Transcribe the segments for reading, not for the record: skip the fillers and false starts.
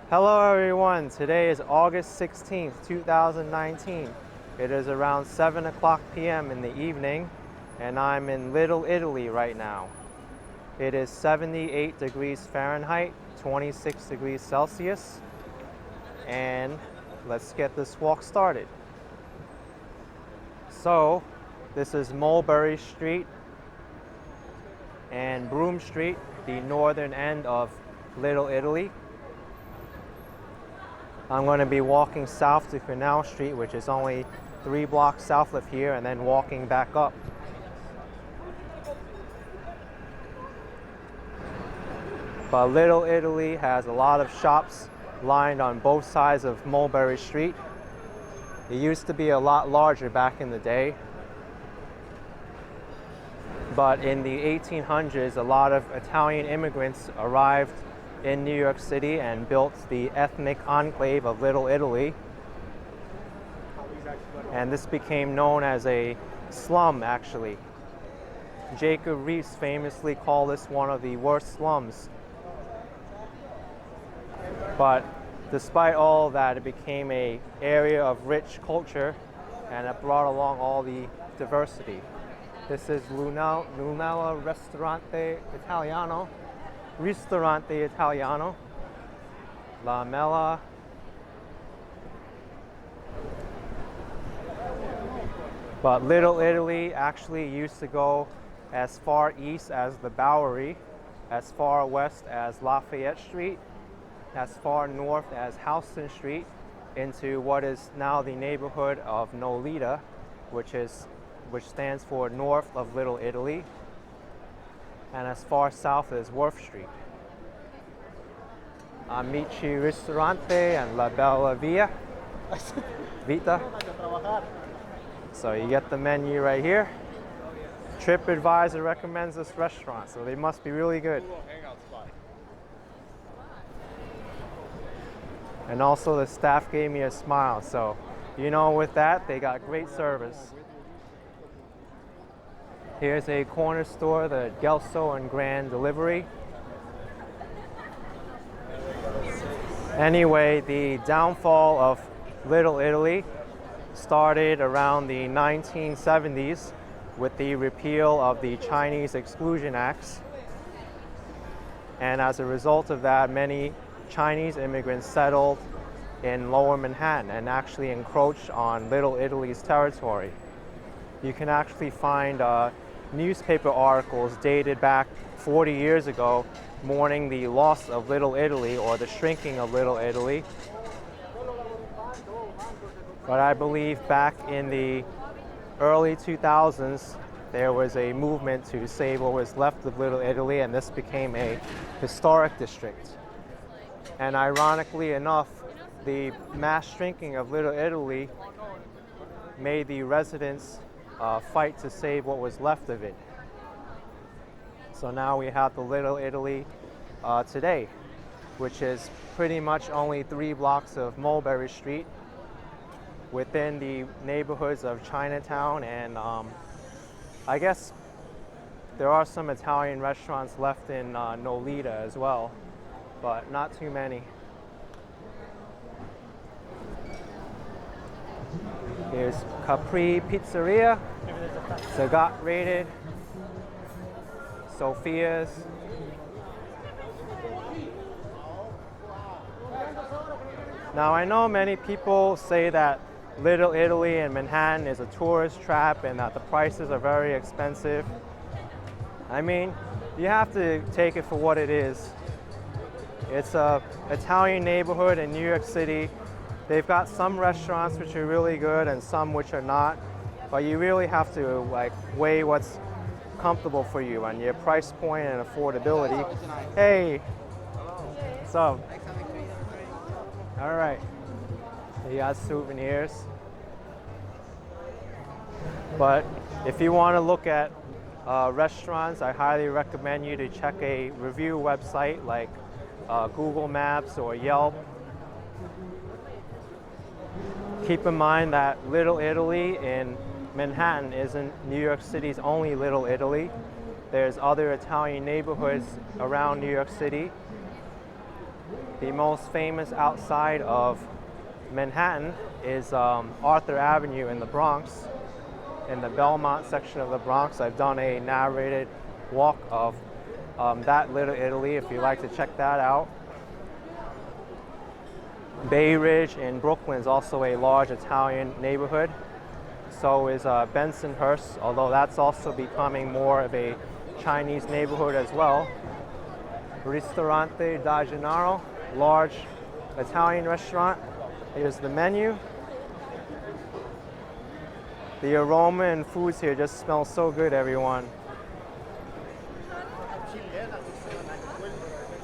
Hello everyone, today is August 16th, 2019. It is around 7 o'clock p.m. in the evening and I'm in Little Italy right now. It is 78 degrees Fahrenheit, 26 degrees Celsius, and let's get this walk started. So, this is Mulberry Street and ⁴ Street, the northern end of Little Italy. I'm going to be walking south to Canal Street, which is only 3 blocks south of here, and then walking back up. But Little Italy has a lot of shops lined on both sides of Mulberry Street. It used to be a lot larger back in the day. But in the 1800s, a lot of Italian immigrants arrived in New York City and built the ethnic enclave of Little Italy. And this became known as a slum, actually. Jacob Riis famously called this one of the worst slums. But despite all that, it became an area of rich culture and it brought along all the diversity. This is Lunella Ristorante Italiano, La Mela. But Little Italy actually used to go as far east as the Bowery, as far west as Lafayette Street, as far north as Houston Street, into what is now the neighborhood of Nolita, which stands for north of Little Italy, and as far south as ⁴ Street. Amici Ristorante and La Bella Vita. So you get the menu right here. TripAdvisor recommends this restaurant, so they must be really good. And also the staff gave me a smile, so you know, with that, they got great service. Here's a corner store, the Gelso and Grand Delivery. Anyway, the downfall of Little Italy started around the 1970s with the repeal of the Chinese Exclusion Acts. And as a result of that, many Chinese immigrants settled in Lower Manhattan and actually encroached on Little Italy's territory. You can actually find newspaper articles dated back 40 years ago mourning the loss of Little Italy or the shrinking of Little Italy. But I believe back in the early 2000s there was a movement to save what was left of Little Italy, and this became a historic district. And ironically enough, the mass shrinking of Little Italy made the residents fight to save what was left of it. So now we have the Little Italy today, which is pretty much only 3 blocks of Mulberry Street within the neighborhoods of Chinatown, and I guess there are some Italian restaurants left in Nolita as well, but not too many. Here's Capri Pizzeria, Narrated, Sophia's. Now I know many people say that Little Italy and Manhattan is a tourist trap and that the prices are very expensive. I mean, you have to take it for what it is. It's an Italian neighborhood in New York City. They've got some restaurants which are really good and some which are not, but you really have to weigh what's comfortable for you and your price point and affordability. Hey, what's up? All right, you got souvenirs. But if you want to look at restaurants, I highly recommend you to check a review website like Google Maps or Yelp. Keep in mind that Little Italy in Manhattan isn't New York City's only Little Italy. There's other Italian neighborhoods around New York City. The most famous outside of Manhattan is Arthur Avenue in the Bronx. In the Belmont section of the Bronx, I've done a narrated walk of that Little Italy, if you'd like to check that out. Bay Ridge in Brooklyn is also a large Italian neighborhood. So is Bensonhurst, although that's also becoming more of a Chinese neighborhood as well. Ristorante da Gennaro, large Italian restaurant. Here's the menu. The aroma and foods here just smell so good, everyone.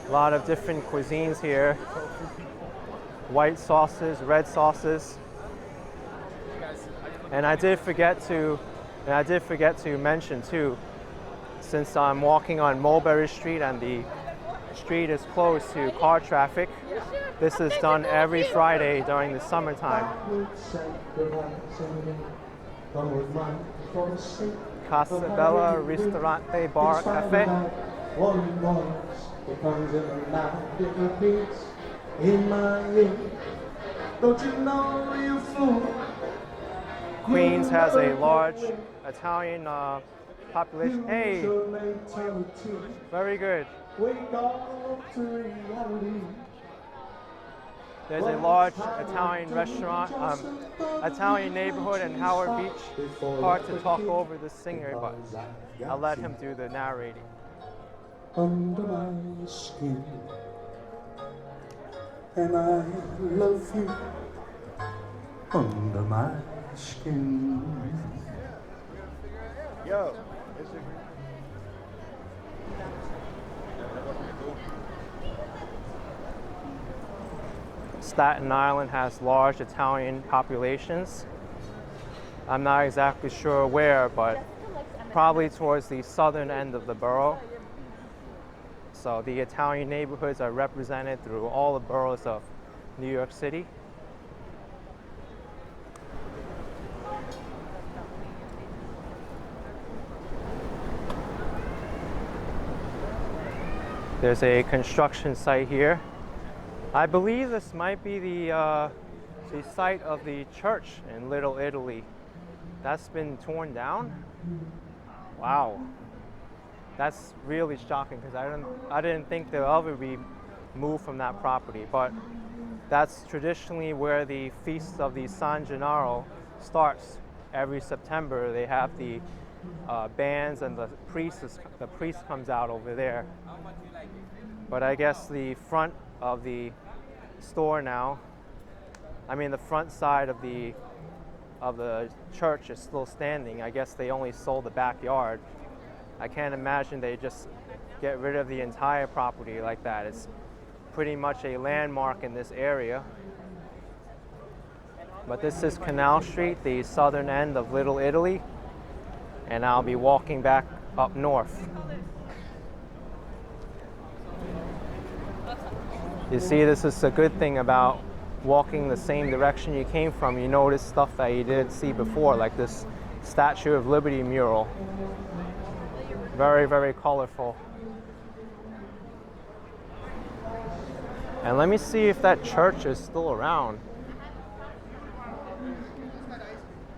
A lot of different cuisines here. White sauces, red sauces. And I did forget to mention too, since I'm walking on Mulberry Street and the street is closed to car traffic, this is done every Friday during the summertime. Casa Bella Ristorante Bar Cafe. Queens has a large Italian population. Hey, very good. There's a large Italian restaurant, Italian neighborhood in Howard Beach. Hard to talk over the singer, but I'll let him do the narrating. Under my skin, and I love you under my skin. Yo, Staten Island has large Italian populations. I'm not exactly sure where, but probably towards the southern end of the borough. So the Italian neighborhoods are represented through all the boroughs of New York City. There's a construction site here. I believe this might be the site of the church in Little Italy. That's been torn down. Wow. That's really shocking because I didn't think they'll ever be moved from that property. But that's traditionally where the Feast of the San Gennaro starts. Every September they have the bands and the priest comes out over there. But I guess the front of the store now, I mean the front side of the church is still standing. I guess they only sold the backyard. I can't imagine they just get rid of the entire property like that. It's pretty much a landmark in this area. But this is Canal Street, the southern end of Little Italy, and I'll be walking back up north. You see, this is a good thing about walking the same direction you came from. You notice stuff that you didn't see before, like this Statue of Liberty mural. Very, very colorful. And let me see if that church is still around.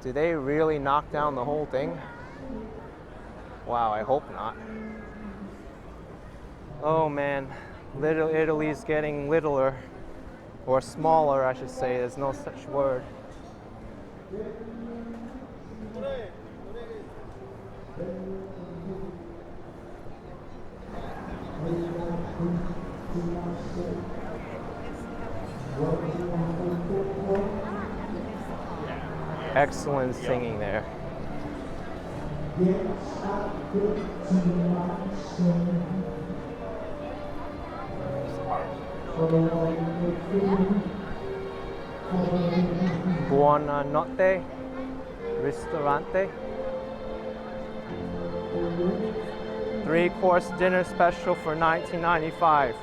Did they really knock down the whole thing? Wow, I hope not. Oh man, Little Italy's getting littler, or smaller I should say, there's no such word. Excellent singing there. Buonanotte, ristorante. 3-course dinner special for $19.95.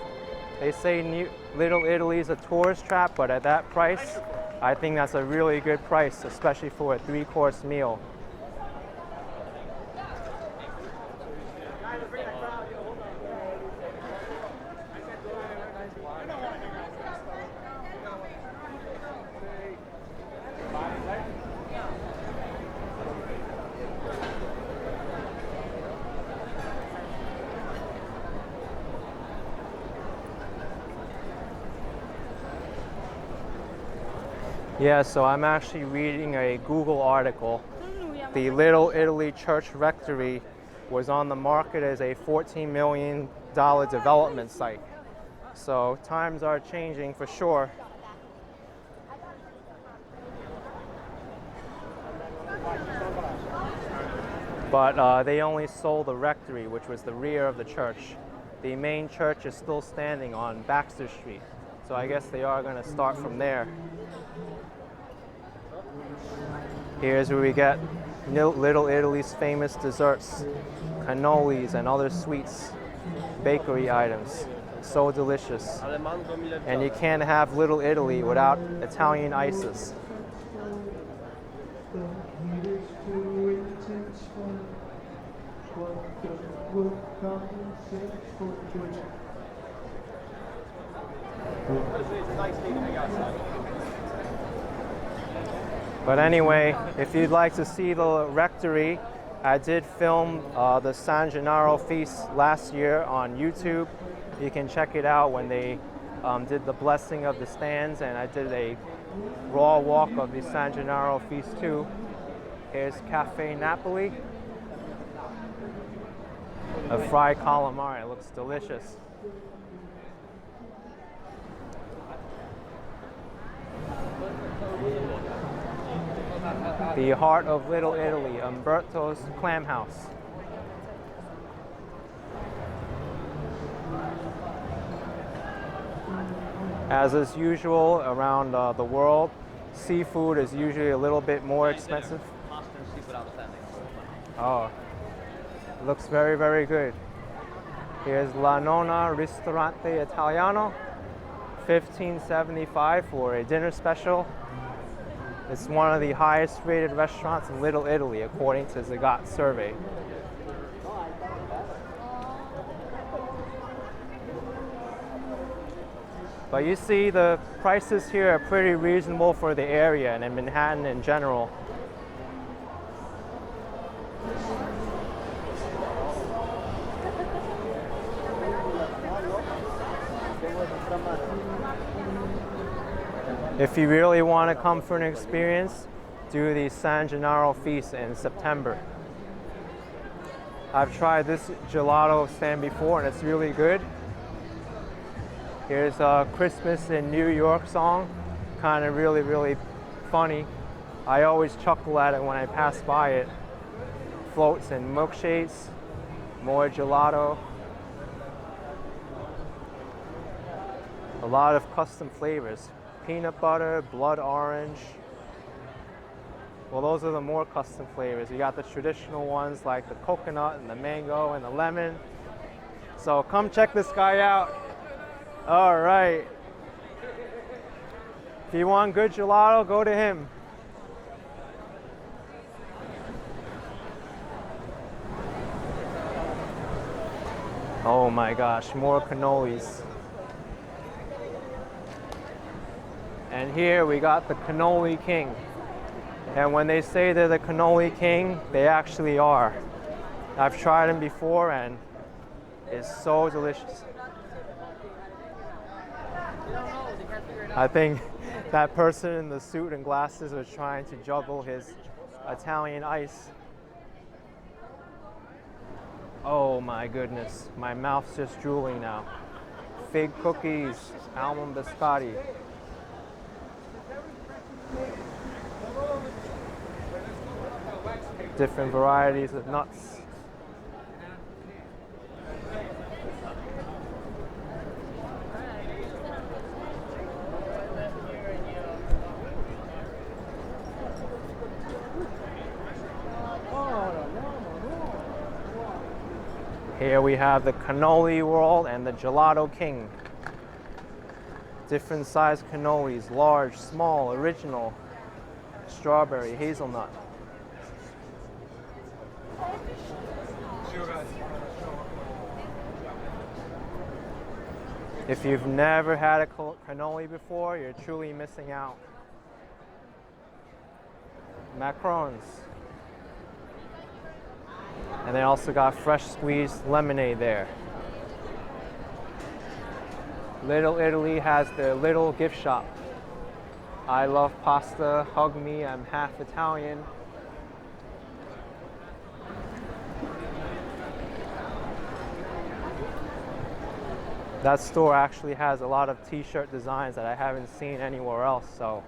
They say Little Italy is a tourist trap, but at that price, I think that's a really good price, especially for a 3-course meal. Yeah, so I'm actually reading a Google article. The Little Italy Church Rectory was on the market as a $14 million development site. So times are changing for sure. But they only sold the rectory, which was the rear of the church. The main church is still standing on Baxter Street. So I guess they are going to start from there. Here's where we get Little Italy's famous desserts, cannolis and other sweets, bakery items. So delicious. And you can't have Little Italy without Italian ices. But anyway, if you'd like to see the rectory, I did film the San Gennaro feast last year on YouTube. You can check it out when they did the blessing of the stands, and I did a raw walk of the San Gennaro feast too. Here's Cafe Napoli. A fried calamari, it looks delicious. The heart of Little Italy, Umberto's Clam House. As is usual around the world, seafood is usually a little bit more expensive. Oh, looks very, very good. Here's La Nonna Ristorante Italiano, $15.75 for a dinner special. It's one of the highest rated restaurants in Little Italy, according to Zagat survey. But you see, the prices here are pretty reasonable for the area and in Manhattan in general. If you really want to come for an experience, do the San Gennaro feast in September. I've tried this gelato stand before and it's really good. Here's a Christmas in New York song, kind of really, really funny. I always chuckle at it when I pass by it. Floats and milkshakes, more gelato. A lot of custom flavors. Peanut butter, blood orange. Well, those are the more custom flavors. You got the traditional ones like the coconut and the mango and the lemon. So come check this guy out. All right. If you want good gelato, go to him. Oh my gosh, more cannolis. And here we got the cannoli king. And when they say they're the cannoli king, they actually are. I've tried them before and it's so delicious. I think that person in the suit and glasses was trying to juggle his Italian ice. Oh my goodness, my mouth's just drooling now. Fig cookies, almond biscotti. Different varieties of nuts. Here we have the cannoli world and the gelato king. Different size cannolis, large, small, original, strawberry, hazelnut. If you've never had a cannoli before, you're truly missing out. Macarons. And they also got fresh squeezed lemonade there. Little Italy has their little gift shop. I love pasta, hug me, I'm half Italian. That store actually has a lot of t-shirt designs that I haven't seen anywhere else, so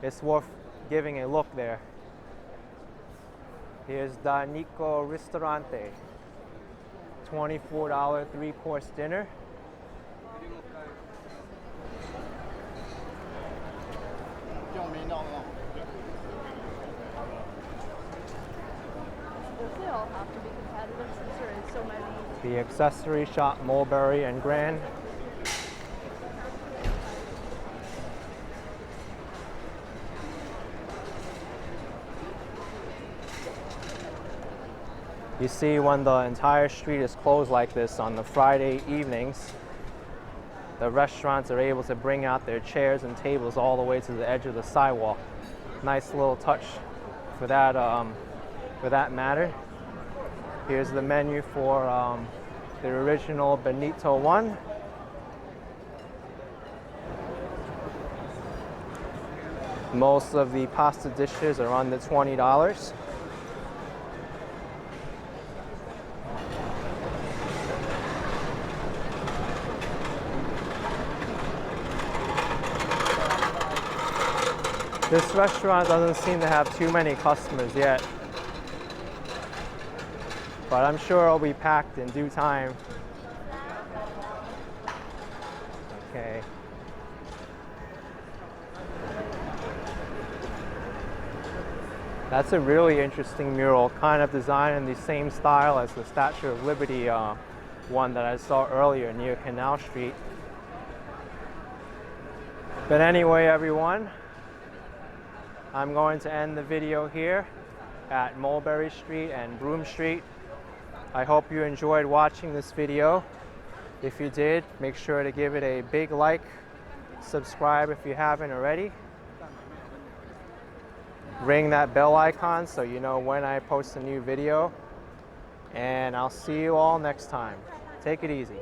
it's worth giving a look there. Here's Da Nico Ristorante. $24 3-course dinner. They all have to be competitive since there is so many. The accessory shop, Mulberry and Grand. You see, when the entire street is closed like this on the Friday evenings, the restaurants are able to bring out their chairs and tables all the way to the edge of the sidewalk. Nice little touch for that matter. Here's the menu for the original Benito one. Most of the pasta dishes are under $20. This restaurant doesn't seem to have too many customers yet, but I'm sure it'll be packed in due time. Okay. That's a really interesting mural, kind of designed in the same style as the Statue of Liberty one that I saw earlier near Canal Street. But anyway, everyone, I'm going to end the video here at Mulberry Street and ⁴ Street. I hope you enjoyed watching this video. If you did, make sure to give it a big like, subscribe if you haven't already. Ring that bell icon so you know when I post a new video. And I'll see you all next time. Take it easy.